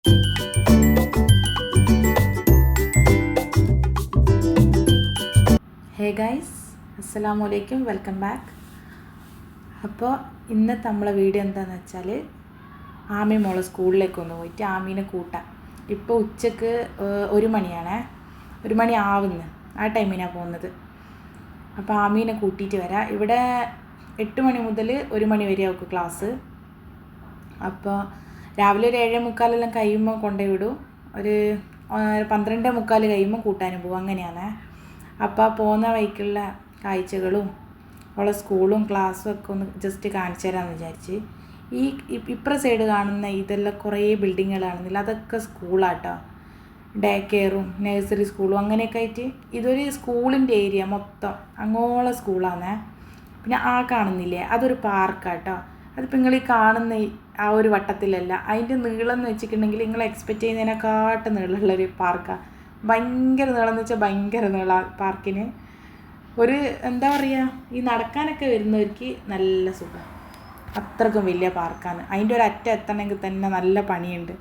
Hey guys, അസ്സലാമു അലൈക്കും, welcome back. അപ്പോൾ ഇന്നത്തെ നമ്മളെ വീഡിയോ എന്താണെന്ന് വെച്ചാൽ ആമി മോളെ സ്കൂളിലേക്കൊന്ന് പോയിട്ട് ആമീനെ കൂട്ടാം. ഇപ്പോൾ ഉച്ചക്ക് 1 മണിയാണേ, 1 മണി ആവുന്നു, ആ ടൈമിനാണ് പോകുന്നത്. അപ്പോൾ ആമീനെ കൂട്ടിയിട്ട് വരാം. ഇവിടെ 8 മണി മുതൽ 1 മണി വരെ ആവും ക്ലാസ്. അപ്പോൾ രാവിലെ ഒരു 7:45 കഴിയുമ്പോൾ കൊണ്ടുപോയി വിടും. ഒരു 12:45 കഴിയുമ്പോൾ കൂട്ടാനും പോകും. അങ്ങനെയാണ്. അപ്പോൾ പോകുന്ന വഴിക്കുള്ള കാഴ്ചകളും ഉള്ള സ്കൂളും ക്ലാസ്സും ഒക്കെ ഒന്ന് ജസ്റ്റ് കാണിച്ചു തരാമെന്ന് വിചാരിച്ച്. ഇപ്പുറ സൈഡ് കാണുന്ന ഇതെല്ലാം കുറേ ബിൽഡിങ്ങുകൾ കാണുന്നില്ല, അതൊക്കെ സ്കൂളാട്ടോ. ഡേ കെയറും നഴ്സറി സ്കൂളും അങ്ങനെയൊക്കെ ആയിട്ട് ഇതൊരു സ്കൂളിൻ്റെ ഏരിയ മൊത്തം അങ്ങോളം സ്കൂളാണ്. പിന്നെ ആ കാണുന്നില്ലേ, അതൊരു പാർക്കാട്ടോ. അതിപ്പോൾ നിങ്ങൾ ഈ കാണുന്ന ആ ഒരു വട്ടത്തിലല്ല, അതിൻ്റെ നീളം എന്ന് വെച്ചിട്ടുണ്ടെങ്കിൽ നിങ്ങൾ എക്സ്പെക്റ്റ് ചെയ്യുന്നതിനെക്കാട്ടും നീളമുള്ളൊരു പാർക്കാണ്. ഭയങ്കര നീളം എന്ന് വെച്ചാൽ ഭയങ്കര നീളമാണ് പാർക്കിന്. ഒരു എന്താ പറയുക, ഈ നടക്കാനൊക്കെ വരുന്നവർക്ക് നല്ല സുഖം. അത്രക്കും വലിയ പാർക്കാണ്. അതിൻ്റെ ഒരു അറ്റം എത്തണമെങ്കിൽ തന്നെ നല്ല പണിയുണ്ട്.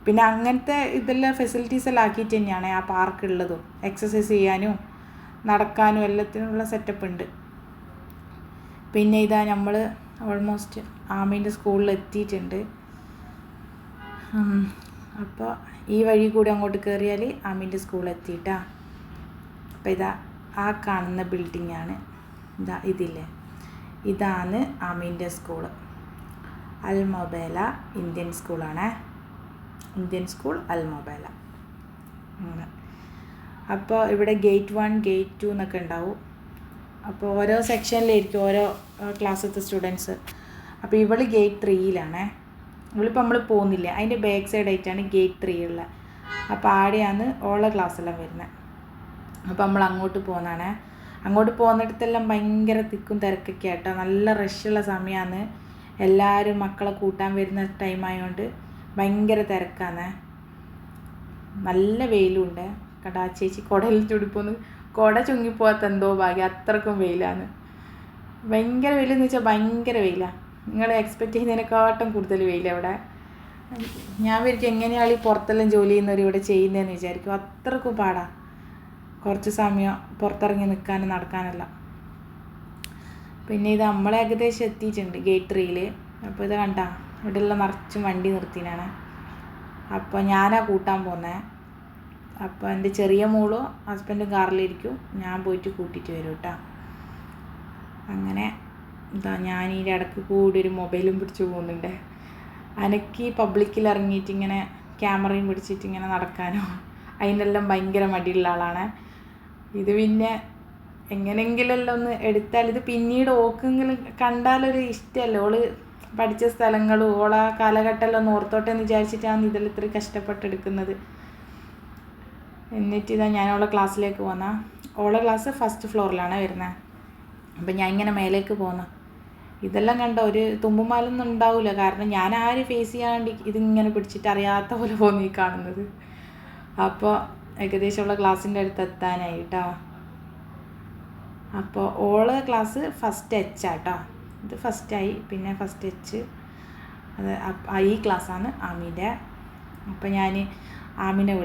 പിന്നെ അങ്ങനത്തെ ഇതെല്ലാം ഫെസിലിറ്റീസ് എല്ലാം ആക്കിയിട്ട് തന്നെയാണ് ആ പാർക്ക് ഉള്ളതും. എക്സസൈസ് ചെയ്യാനും നടക്കാനും എല്ലാത്തിനുള്ള സെറ്റപ്പ് ഉണ്ട്. പിന്നെ ഇതാ നമ്മൾ ഓൾമോസ്റ്റ് ആമീൻ്റെ സ്കൂളിൽ എത്തിയിട്ടുണ്ട്. അപ്പോൾ ഈ വഴി കൂടി അങ്ങോട്ട് കയറിയാൽ ആമീൻ്റെ സ്കൂളിൽ എത്തിയിട്ടാ. അപ്പോൾ ഇതാ ആ കാണുന്ന ബിൽഡിങ്ങാണ്, ഇതില്ലേ, ഇതാണ് ആമീൻ്റെ സ്കൂള്. അൽ മൊബൈല ഇന്ത്യൻ സ്കൂളാണ്. Indian school Al മൊബൈല. അങ്ങനെ. അപ്പോൾ ഇവിടെ ഗേറ്റ് 1 ഗേറ്റ് 2 എന്നൊക്കെ ഉണ്ടാവും. അപ്പോൾ ഓരോ സെക്ഷനിലായിരിക്കും ഓരോ ക്ലാസ്സിലത്തെ സ്റ്റുഡൻസ്. അപ്പോൾ ഇവൾ ഗേറ്റ് 3യിലാണേ. ഇവളിപ്പോൾ നമ്മൾ പോകുന്നില്ല, അതിൻ്റെ ബാക്ക് സൈഡായിട്ടാണ് ഗേറ്റ് 3 ഉള്ളത്. അപ്പോൾ ആടെയാണ് ഓളെ ക്ലാസ്സെല്ലാം വരുന്നത്. അപ്പോൾ നമ്മൾ അങ്ങോട്ട് പോകുന്നതാണ്. അങ്ങോട്ട് പോകുന്നിടത്തെല്ലാം ഭയങ്കര തിക്കും തിരക്കൊക്കെ ആട്ടോ. നല്ല റഷുള്ള സമയമാണ്. എല്ലാവരും മക്കളെ കൂട്ടാൻ വരുന്ന ടൈമായതുകൊണ്ട് ഭയങ്കര തിരക്കാണ്. നല്ല വെയിലുണ്ട്. കടാ ചേച്ചി കുടയിൽ ചുടിപ്പോന്ന്, കുട ചുങ്ങിപ്പോകാത്ത എന്തോ ഭാഗ്യം, അത്രക്കും വെയിലാണ്. ഭയങ്കര വെയിലെന്ന് വെച്ചാൽ ഭയങ്കര വെയിലാണ്. നിങ്ങൾ എക്സ്പെക്റ്റ് ചെയ്യുന്നതിനെക്കാട്ടും കൂടുതൽ വെയിൽ അവിടെ. ഞാൻ വിചാരിക്കും എങ്ങനെയാണ് ഈ പുറത്തെല്ലാം ജോലി ചെയ്യുന്നവർ ഇവിടെ ചെയ്യുന്നതെന്ന് വിചാരിക്കും. അത്രക്കും പാടാണ് കുറച്ച് സമയം പുറത്തിറങ്ങി നിൽക്കാനും നടക്കാനല്ല. പിന്നെ ഇത് നമ്മളെ ഏകദേശം എത്തിയിട്ടുണ്ട് ഗേറ്റ് 3യിൽ. അപ്പോൾ ഇത് കണ്ട, ഇവിടെയെല്ലാം നിറച്ചും വണ്ടി നിർത്തിനാണ്. അപ്പോൾ ഞാനാണ് കൂട്ടാൻ പോകുന്നത്. അപ്പോൾ എൻ്റെ ചെറിയ മോളോ ഹസ്ബൻഡും കാറിലിരിക്കും, ഞാൻ പോയിട്ട് കൂട്ടിയിട്ട് വരും കേട്ടോ. അങ്ങനെ ഇതാ ഞാൻ ഈ ഇടയ്ക്ക് കൂടി ഒരു മൊബൈലും പിടിച്ച് പോകുന്നുണ്ട്. എനിക്ക് പബ്ലിക്കിൽ ഇറങ്ങിയിട്ട് ഇങ്ങനെ ക്യാമറയും പിടിച്ചിട്ട് ഇങ്ങനെ നടക്കാനോ അതിനെല്ലാം ഭയങ്കര മടിയുള്ള ആളാണ്. ഇത് പിന്നെ എങ്ങനെയെങ്കിലെല്ലാം ഒന്ന് എടുത്താൽ ഇത് പിന്നീട് ഓക്കെങ്കിലും കണ്ടാലൊരു ഇഷ്ടമല്ല. ഓള് പഠിച്ച സ്ഥലങ്ങളും ഓളാ കാലഘട്ടമെല്ലാം ഒന്ന് ഓർത്തോട്ടെ എന്ന് വിചാരിച്ചിട്ടാണ് ഇതെല്ലാം ഇത്ര കഷ്ടപ്പെട്ടെടുക്കുന്നത്. എന്നിട്ട് ഇതാ ഞാൻ ഓളെ ക്ലാസ്സിലേക്ക് പോന്ന. ഓളെ ക്ലാസ് ഫസ്റ്റ് ഫ്ലോറിലാണ് വരുന്നത്. അപ്പം ഞാൻ ഇങ്ങനെ മേലേക്ക് പോന്ന. ഇതെല്ലാം കണ്ട ഒരു തുമ്പുമാലൊന്നും ഉണ്ടാവില്ല, കാരണം ഞാൻ ആരും ഫേസ് ചെയ്യാണ്ട് ഇതിങ്ങനെ പിടിച്ചിട്ട് അറിയാത്ത പോലെ പോകുന്നു ഈ കാണുന്നത്. അപ്പോൾ ഏകദേശം ഉള്ള ക്ലാസ്സിൻ്റെ അടുത്ത് എത്താനായി കേട്ടോ. അപ്പോൾ ഓള് ക്ലാസ് ഫസ്റ്റ് എച്ചാട്ടോ. ഇത് ഫസ്റ്റായി, പിന്നെ ഫസ്റ്റ് എച്ച്. അത് ഈ ക്ലാസ്സാണ് ആമീൻ്റെ. അപ്പോൾ ഞാൻ ആമിനെ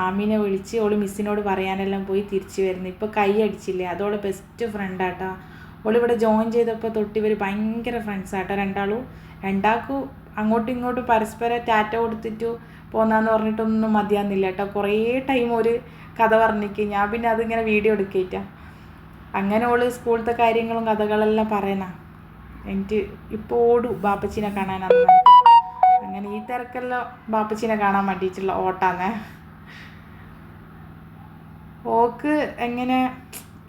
ആമീനെ വിളിച്ച് ഓള് മിസ്സിനോട് പറയാനെല്ലാം പോയി തിരിച്ച് വരുന്നു. ഇപ്പോൾ കൈ അടിച്ചില്ലേ, അതോളെ ബെസ്റ്റ് ഫ്രണ്ടാട്ടോ. ഓളിവിടെ ജോയിൻ ചെയ്തപ്പോൾ തൊട്ട് ഇവർ ഭയങ്കര ഫ്രണ്ട്സാട്ടോ രണ്ടാൾക്കും അങ്ങോട്ടും ഇങ്ങോട്ടും പരസ്പരം ടാറ്റ കൊടുത്തിട്ടു പോന്നാന്ന് പറഞ്ഞിട്ടൊന്നും മതിയാകുന്നില്ല കേട്ടോ. കുറേ ടൈം ഒരു കഥ പറഞ്ഞിക്ക്. ഞാൻ പിന്നെ അതിങ്ങനെ വീഡിയോ എടുക്കേറ്റാ. അങ്ങനെ ഓള് സ്കൂളത്തെ കാര്യങ്ങളും കഥകളെല്ലാം പറയണ. എനിക്ക് ഇപ്പോൾ ഓടും ബാപ്പച്ചീനെ കാണാനാന്ന്. അങ്ങനെ ഈ തിരക്കെല്ലാം ബാപ്പച്ചീനെ കാണാൻ വേണ്ടിയിട്ടുള്ള ഓട്ടാന്നേ. ഓക്ക് എങ്ങനെ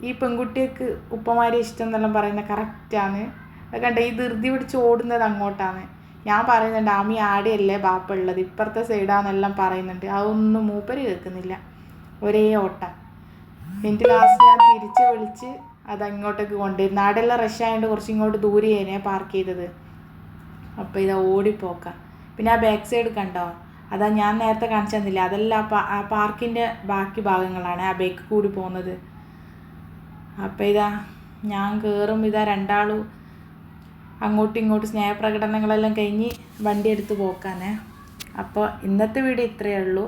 ഈ പെൺകുട്ടിക്ക് ഉപ്പമാരെ ഇഷ്ടം എന്നെല്ലാം പറയുന്നത് കറക്റ്റാണ്. അത് കണ്ട ഈ ധൃതി പിടിച്ച് ഓടുന്നത് അങ്ങോട്ടാണ്. ഞാൻ പറയുന്നുണ്ട് ആമി ആടെയല്ലേ ബാപ്പ ഉള്ളത്, ഇപ്പുറത്തെ സൈഡാന്നെല്ലാം പറയുന്നുണ്ട്. അതൊന്നും മൂപ്പര് കേൾക്കുന്നില്ല, ഒരേ ഓട്ട. എനിക്ക് ലാസ്റ്റ് ഞാൻ തിരിച്ച് വിളിച്ച് അത് അങ്ങോട്ടേക്ക് കൊണ്ടുവരുന്നു. ആടെല്ലാം റഷ് ആയതുകൊണ്ട് കുറച്ച് ഇങ്ങോട്ട് ദൂരെയാണ് പാർക്ക് ചെയ്തത്. അപ്പോൾ ഇതാ ഓടിപ്പോക്കാം. പിന്നെ ആ ബാക്ക് സൈഡ് കണ്ടോ, അതാ ഞാൻ നേരത്തെ കാണിച്ചു തന്നില്ല, അതെല്ലാം ആ പാർക്കിൻ്റെ ബാക്കി ഭാഗങ്ങളാണ് ആ ബേക്ക് കൂടി പോകുന്നത്. അപ്പോൾ ഇതാ ഞാൻ കയറും. ഇതാ രണ്ടാളും അങ്ങോട്ടും ഇങ്ങോട്ടും സ്നേഹപ്രകടനങ്ങളെല്ലാം കഴിഞ്ഞ് വണ്ടി എടുത്ത് പോക്കാനേ. അപ്പോൾ ഇന്നത്തെ വീഡിയോ ഇത്രയേ ഉള്ളൂ.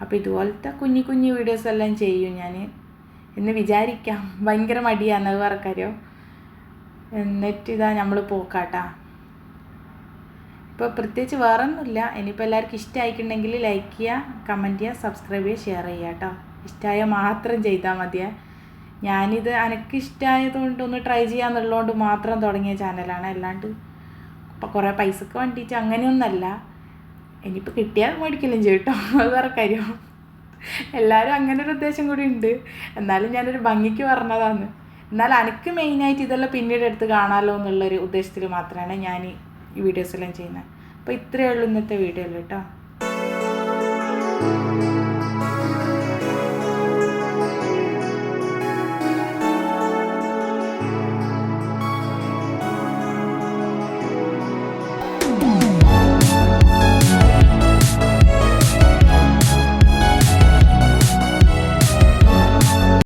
അപ്പോൾ ഇതുപോലത്തെ കുഞ്ഞു കുഞ്ഞു വീഡിയോസ് എല്ലാം ചെയ്യും ഞാൻ എന്ന് വിചാരിക്കാം. ഭയങ്കര മടിയാണ്, അത് വേറെ കാര്യം. എന്നിട്ട് ഇതാ നമ്മൾ പോക്കാട്ടാ. ഇപ്പോൾ പ്രത്യേകിച്ച് വേറെ ഒന്നുമില്ല. ഇനിയിപ്പോൾ എല്ലാവർക്കും ഇഷ്ടമായിട്ടുണ്ടെങ്കിൽ ലൈക്ക് ചെയ്യുക, കമൻറ്റ് ചെയ്യുക, സബ്സ്ക്രൈബ് ചെയ്യുക, ഷെയർ ചെയ്യുക കേട്ടോ. ഇഷ്ടമായാൽ മാത്രം ചെയ്താൽ മതിയേ. ഞാനിത് എനിക്ക് ഇഷ്ടമായതുകൊണ്ട് ഒന്ന് ട്രൈ ചെയ്യാന്നുള്ളതുകൊണ്ട് മാത്രം തുടങ്ങിയ ചാനലാണ്. അല്ലാണ്ട് ഇപ്പോൾ കുറേ പൈസക്ക് വേണ്ടിയിട്ട് അങ്ങനെയൊന്നല്ല. ഇനിയിപ്പോൾ കിട്ടിയാൽ മേടിക്കലും ചെയ്യും കേട്ടോ, അത് വേറെ കാര്യം. എല്ലാവരും അങ്ങനെ ഒരു ഉദ്ദേശം കൂടി ഉണ്ട്. എന്നാലും ഞാനൊരു ഭംഗിക്ക് പറഞ്ഞതാണ്. എന്നാൽ എനിക്ക് മെയിനായിട്ട് ഇതെല്ലാം പിന്നീട് എടുത്ത് കാണാമല്ലോ എന്നുള്ളൊരു ഉദ്ദേശത്തിൽ മാത്രമാണ് ഞാൻ ഈ വീഡിയോസ് എല്ലാം ചെയ്യുന്നത്. അപ്പോൾ ഇത്രയേ ഉള്ളൂ ഇന്നത്തെ വീഡിയോയിൽ കേട്ടോ.